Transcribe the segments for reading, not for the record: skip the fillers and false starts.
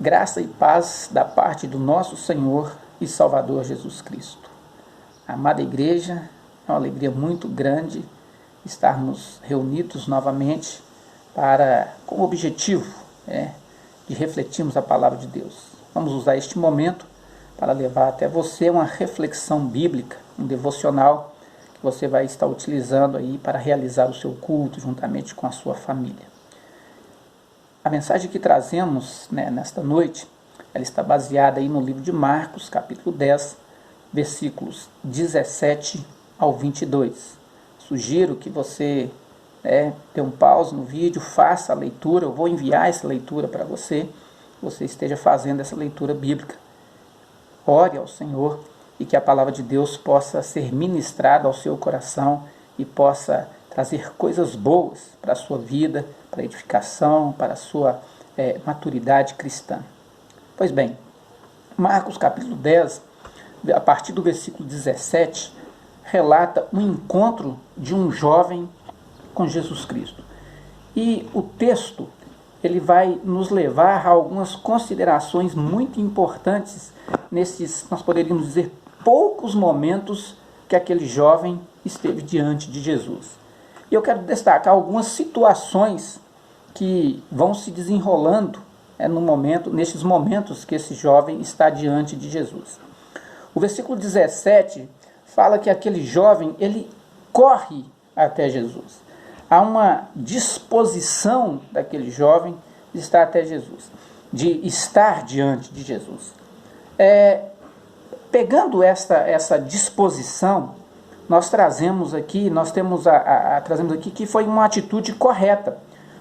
Graça e paz da parte do nosso Senhor e Salvador Jesus Cristo. Amada igreja, é uma alegria muito grande estarmos reunidos novamente com o objetivo de refletirmos a palavra de Deus. Vamos usar este momento para levar até você uma reflexão bíblica, um devocional que você vai estar utilizando aí para realizar o seu culto juntamente com a sua família. A mensagem que trazemos nesta noite, ela está baseada aí no livro de Marcos, capítulo 10, versículos 17 ao 22. Sugiro que você dê um pause no vídeo, faça a leitura. Eu vou enviar essa leitura para você, que você esteja fazendo essa leitura bíblica. Ore ao Senhor e que a palavra de Deus possa ser ministrada ao seu coração e possa trazer coisas boas para a sua vida, para a edificação, para a sua maturidade cristã. Pois bem, Marcos capítulo 10, a partir do versículo 17, relata um encontro de um jovem com Jesus Cristo. E o texto ele vai nos levar a algumas considerações muito importantes nesses, nós poderíamos dizer, poucos momentos que aquele jovem esteve diante de Jesus. E eu quero destacar algumas situações que vão se desenrolando nesses momentos que esse jovem está diante de Jesus. O versículo 17 fala que aquele jovem, ele corre até Jesus. Há uma disposição daquele jovem de estar até Jesus, de estar diante de Jesus. Pegando essa disposição, nós trazemos aqui que foi uma atitude correta.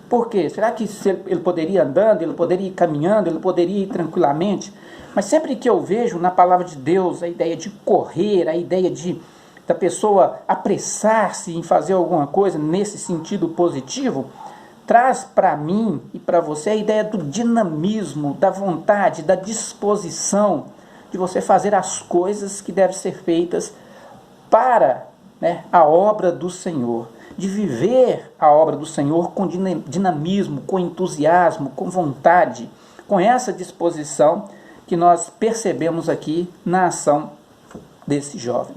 Por quê? Será que ele poderia ir andando, ele poderia ir caminhando, ele poderia ir tranquilamente? Mas sempre que eu vejo na palavra de Deus a ideia de correr, a ideia da pessoa apressar-se em fazer alguma coisa nesse sentido positivo, traz para mim e para você a ideia do dinamismo, da vontade, da disposição de você fazer as coisas que devem ser feitas para a obra do Senhor, de viver a obra do Senhor com dinamismo, com entusiasmo, com vontade, com essa disposição que nós percebemos aqui na ação desse jovem.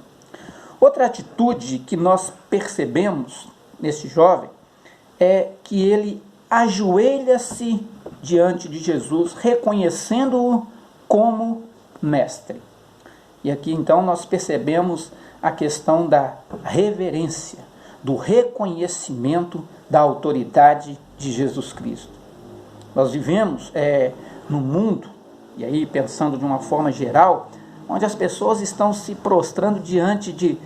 Outra atitude que nós percebemos nesse jovem é que ele ajoelha-se diante de Jesus, reconhecendo-o como mestre. E aqui então nós percebemos a questão da reverência, do reconhecimento da autoridade de Jesus Cristo. Nós vivemos num mundo, e aí pensando de uma forma geral, onde as pessoas estão se prostrando diante de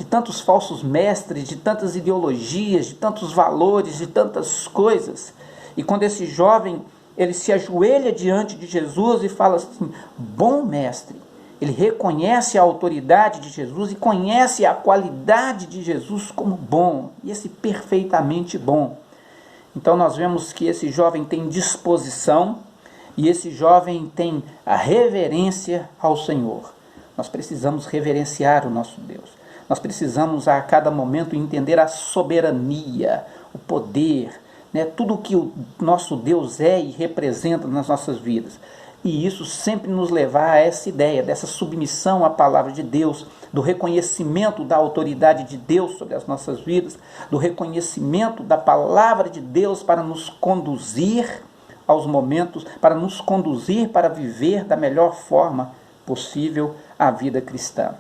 tantos falsos mestres, de tantas ideologias, de tantos valores, de tantas coisas. E quando esse jovem ele se ajoelha diante de Jesus e fala assim, bom mestre, ele reconhece a autoridade de Jesus e conhece a qualidade de Jesus como bom, e esse perfeitamente bom. Então nós vemos que esse jovem tem disposição e esse jovem tem a reverência ao Senhor. Nós precisamos reverenciar o nosso Deus. Nós precisamos a cada momento entender a soberania, o poder, tudo que o nosso Deus é e representa nas nossas vidas. E isso sempre nos levar a essa ideia, dessa submissão à palavra de Deus, do reconhecimento da autoridade de Deus sobre as nossas vidas, do reconhecimento da palavra de Deus para nos conduzir aos momentos, para nos conduzir para viver da melhor forma possível a vida cristã.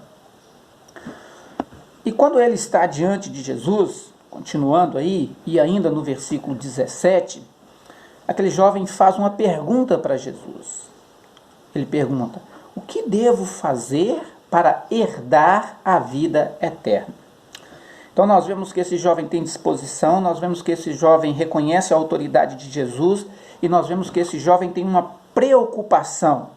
E quando ele está diante de Jesus, continuando aí, e ainda no versículo 17, aquele jovem faz uma pergunta para Jesus. Ele pergunta, o que devo fazer para herdar a vida eterna? Então nós vemos que esse jovem tem disposição, nós vemos que esse jovem reconhece a autoridade de Jesus e nós vemos que esse jovem tem uma preocupação.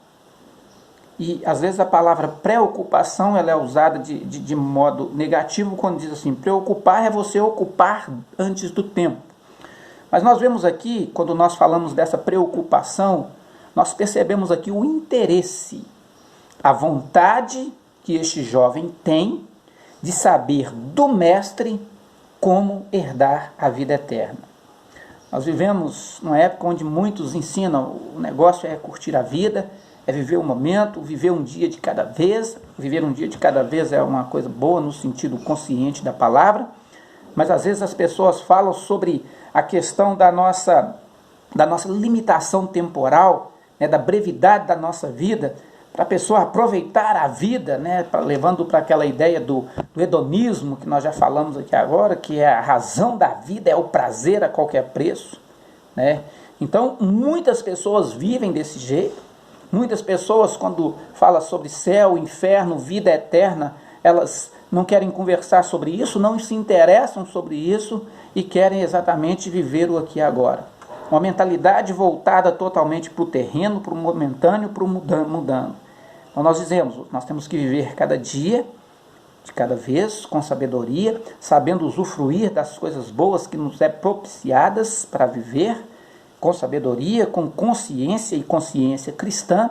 E às vezes a palavra preocupação ela é usada de modo negativo quando diz assim, preocupar é você ocupar antes do tempo. Mas nós vemos aqui, quando nós falamos dessa preocupação, nós percebemos aqui o interesse, a vontade que este jovem tem de saber do mestre como herdar a vida eterna. Nós vivemos numa época onde muitos ensinam o negócio é curtir a vida, é viver o momento, viver um dia de cada vez. Viver um dia de cada vez é uma coisa boa no sentido consciente da palavra, mas às vezes as pessoas falam sobre a questão da nossa limitação temporal, né, da brevidade da nossa vida, para a pessoa aproveitar a vida, né, levando para aquela ideia do hedonismo, que nós já falamos aqui agora, que é a razão da vida, é o prazer a qualquer preço, né? Então, muitas pessoas vivem desse jeito. Muitas pessoas, quando falam sobre céu, inferno, vida eterna, elas não querem conversar sobre isso, não se interessam sobre isso e querem exatamente viver o aqui e agora. Uma mentalidade voltada totalmente para o terreno, para o momentâneo, para o mudando. Então nós dizemos, nós temos que viver cada dia, de cada vez, com sabedoria, sabendo usufruir das coisas boas que nos é propiciadas para viver, com sabedoria, com consciência e consciência cristã,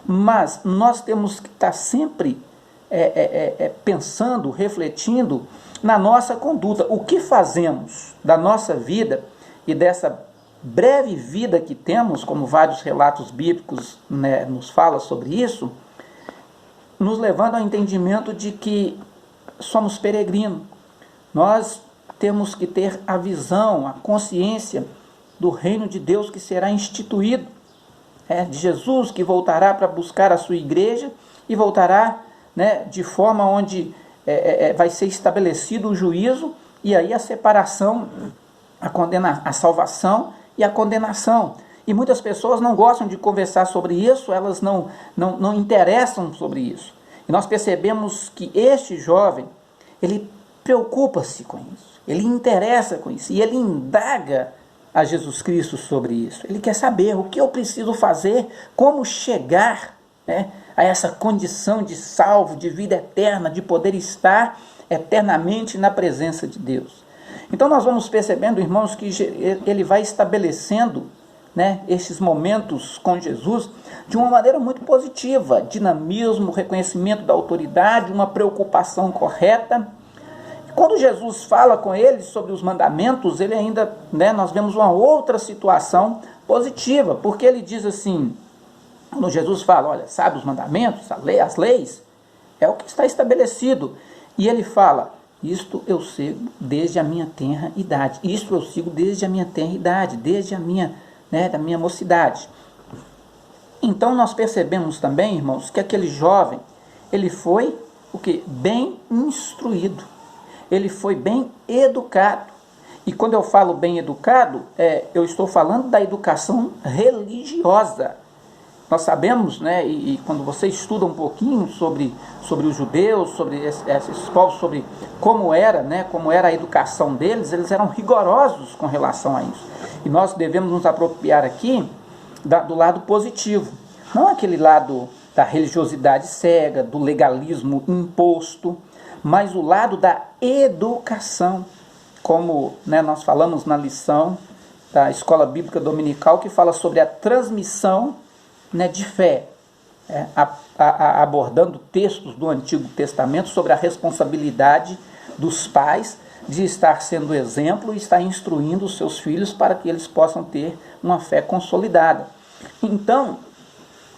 mas nós temos que estar sempre pensando, refletindo na nossa conduta. O que fazemos da nossa vida e dessa breve vida que temos, como vários relatos bíblicos, né, nos falam sobre isso, nos levando ao entendimento de que somos peregrinos. Nós temos que ter a visão, a consciência do reino de Deus que será instituído, de Jesus que voltará para buscar a sua igreja e voltará, né, de forma onde vai ser estabelecido o juízo e aí a separação, a salvação e a condenação. E muitas pessoas não gostam de conversar sobre isso, elas não interessam sobre isso. E nós percebemos que este jovem, ele preocupa-se com isso, ele interessa com isso, e ele indaga a Jesus Cristo sobre isso. Ele quer saber o que eu preciso fazer, como chegar, né, a essa condição de salvo, de vida eterna, de poder estar eternamente na presença de Deus. Então nós vamos percebendo, irmãos, que ele vai estabelecendo, né, esses momentos com Jesus de uma maneira muito positiva, dinamismo, reconhecimento da autoridade, uma preocupação correta. Quando Jesus fala com ele sobre os mandamentos, ele ainda, né, nós vemos uma outra situação positiva, porque ele diz assim, quando Jesus fala, olha, sabe os mandamentos, as leis, é o que está estabelecido. E ele fala, isto eu sigo desde a minha tenra idade. Isto eu sigo desde a minha tenra idade, desde a minha, né, da minha mocidade. Então nós percebemos também, irmãos, que aquele jovem, ele foi o quê? Bem instruído. Ele foi bem educado. E quando eu falo bem educado, eu estou falando da educação religiosa. Nós sabemos, né, e quando você estuda um pouquinho sobre os judeus, sobre esses povos, sobre como era, né, como era a educação deles, eles eram rigorosos com relação a isso. E nós devemos nos apropriar aqui do lado positivo, não aquele lado da religiosidade cega, do legalismo imposto, mas o lado da educação, como, né, nós falamos na lição da Escola Bíblica Dominical, que fala sobre a transmissão, né, de fé, abordando textos do Antigo Testamento sobre a responsabilidade dos pais de estar sendo exemplo e estar instruindo os seus filhos para que eles possam ter uma fé consolidada. Então,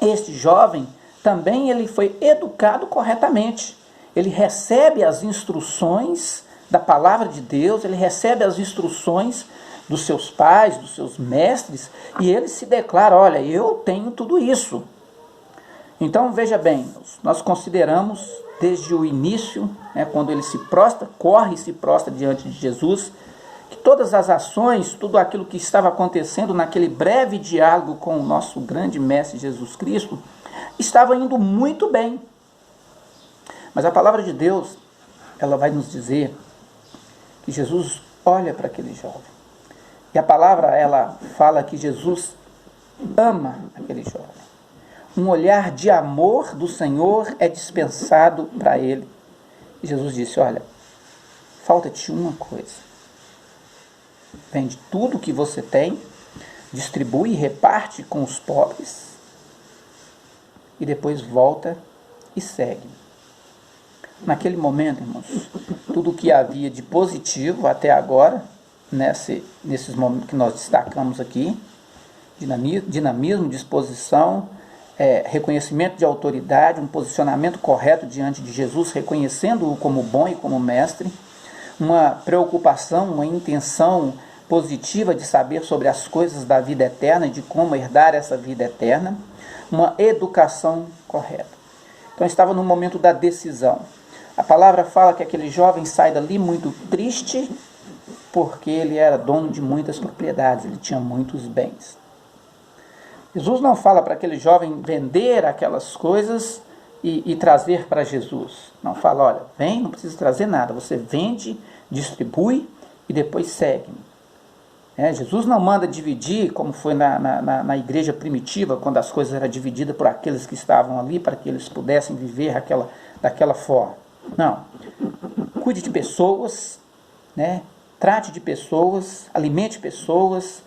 este jovem também ele foi educado corretamente. Ele recebe as instruções da palavra de Deus, ele recebe as instruções dos seus pais, dos seus mestres, e ele se declara, olha, eu tenho tudo isso. Então, veja bem, nós consideramos desde o início, né, quando ele se prostra, corre e se prostra diante de Jesus, que todas as ações, tudo aquilo que estava acontecendo naquele breve diálogo com o nosso grande mestre Jesus Cristo, estava indo muito bem. Mas a palavra de Deus, ela vai nos dizer que Jesus olha para aquele jovem. E a palavra, ela fala que Jesus ama aquele jovem. Um olhar de amor do Senhor é dispensado para ele. E Jesus disse, olha, falta-te uma coisa. Vende tudo que você tem, distribui e reparte com os pobres, e depois volta e segue. Naquele momento, irmãos, tudo o que havia de positivo até agora nesses momentos que nós destacamos aqui: dinamismo, disposição, reconhecimento de autoridade, um posicionamento correto diante de Jesus, reconhecendo-o como bom e como mestre, uma preocupação, uma intenção positiva de saber sobre as coisas da vida eterna e de como herdar essa vida eterna, uma educação correta. Então estava no momento da decisão. A palavra fala que aquele jovem sai dali muito triste, porque ele era dono de muitas propriedades, ele tinha muitos bens. Jesus não fala para aquele jovem vender aquelas coisas e trazer para Jesus. Não fala: olha, vem, não precisa trazer nada, você vende, distribui e depois segue-me. Jesus não manda dividir, como foi na igreja primitiva, quando as coisas eram divididas por aqueles que estavam ali, para que eles pudessem viver daquela forma. Não. Cuide de pessoas, trate de pessoas, alimente pessoas,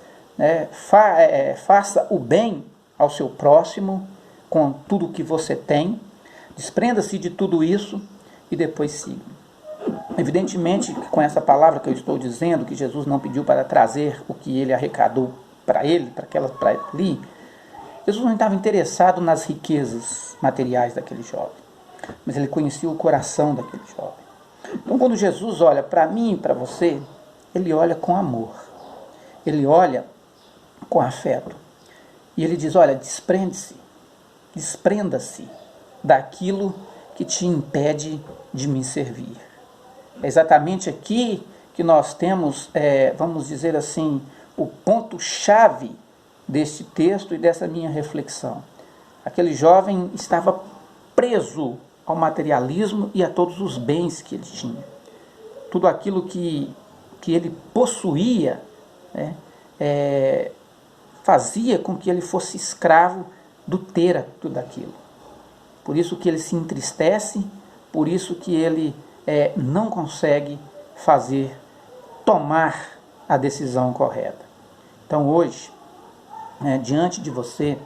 faça o bem ao seu próximo com tudo que você tem, desprenda-se de tudo isso e depois siga. Evidentemente, com essa palavra que eu estou dizendo, que Jesus não pediu para trazer o que ele arrecadou para ele, para ali, Jesus não estava interessado nas riquezas materiais daquele jovem, mas ele conhecia o coração daquele jovem. Então, quando Jesus olha para mim e para você, ele olha com amor, ele olha com afeto, e ele diz: olha, desprenda-se daquilo que te impede de me servir. É exatamente aqui que nós temos, vamos dizer assim, o ponto-chave deste texto e dessa minha reflexão. Aquele jovem estava preso ao materialismo e a todos os bens que ele tinha. Tudo aquilo que ele possuía, fazia com que ele fosse escravo do ter tudo aquilo. Por isso que ele se entristece, por isso que ele não consegue tomar a decisão correta. Então hoje, diante de você,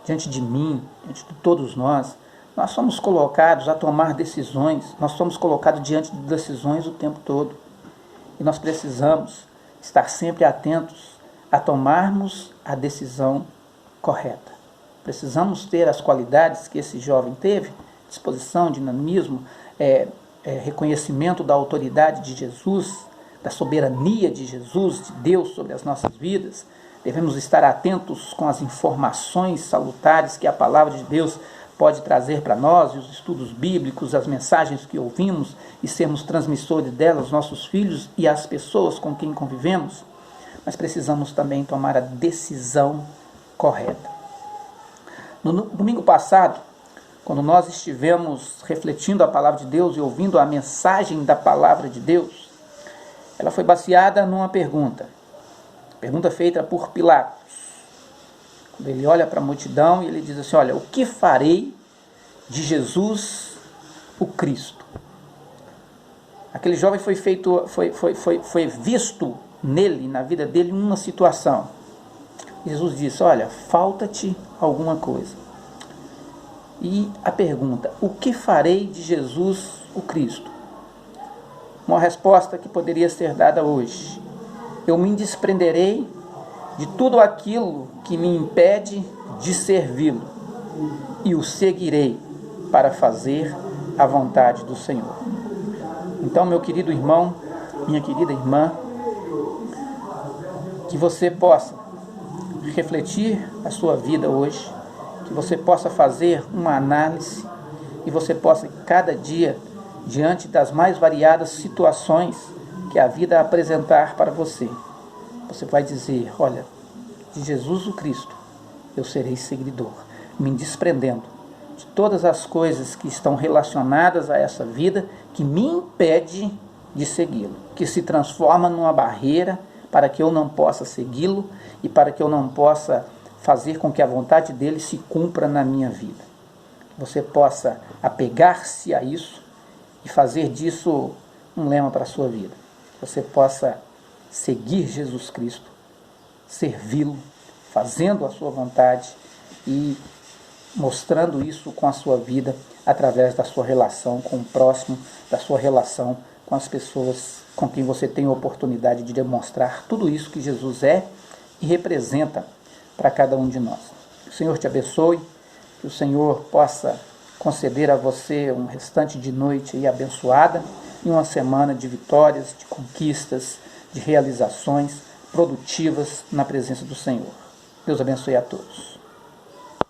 diante de mim, diante de todos nós somos colocados a tomar decisões, nós somos colocados diante de decisões o tempo todo. E nós precisamos estar sempre atentos a tomarmos a decisão correta. Precisamos ter as qualidades que esse jovem teve: disposição, dinamismo, reconhecimento da autoridade de Jesus, da soberania de Jesus, de Deus sobre as nossas vidas. Devemos estar atentos com as informações salutares que a palavra de Deus pode trazer para nós, e os estudos bíblicos, as mensagens que ouvimos, e sermos transmissores delas, nossos filhos e as pessoas com quem convivemos. Mas precisamos também tomar a decisão correta. No domingo passado, quando nós estivemos refletindo a palavra de Deus e ouvindo a mensagem da palavra de Deus, ela foi baseada numa pergunta feita por Pilatos. Quando ele olha para a multidão e ele diz assim: olha, o que farei de Jesus o Cristo? Aquele jovem foi visto nele, na vida dele, uma situação. Jesus disse: olha, falta-te alguma coisa. E a pergunta: o que farei de Jesus o Cristo? Uma resposta que poderia ser dada hoje: eu me desprenderei de tudo aquilo que me impede de servi-lo e o seguirei para fazer a vontade do Senhor. Então, meu querido irmão, minha querida irmã, que você possa refletir a sua vida hoje, que você possa fazer uma análise e você possa, cada dia, diante das mais variadas situações que a vida apresentar para você, você vai dizer: olha, de Jesus o Cristo eu serei seguidor, me desprendendo de todas as coisas que estão relacionadas a essa vida, que me impede de segui-lo, que se transforma numa barreira para que eu não possa segui-lo e para que eu não possa fazer com que a vontade dele se cumpra na minha vida. Você possa apegar-se a isso e fazer disso um lema para a sua vida. Você possa seguir Jesus Cristo, servi-lo, fazendo a sua vontade e mostrando isso com a sua vida através da sua relação com o próximo, da sua relação com as pessoas com quem você tem a oportunidade de demonstrar tudo isso que Jesus é e representa para cada um de nós. Que o Senhor te abençoe, que o Senhor possa conceder a você um restante de noite aí abençoada e uma semana de vitórias, de conquistas, de realizações produtivas na presença do Senhor. Deus abençoe a todos.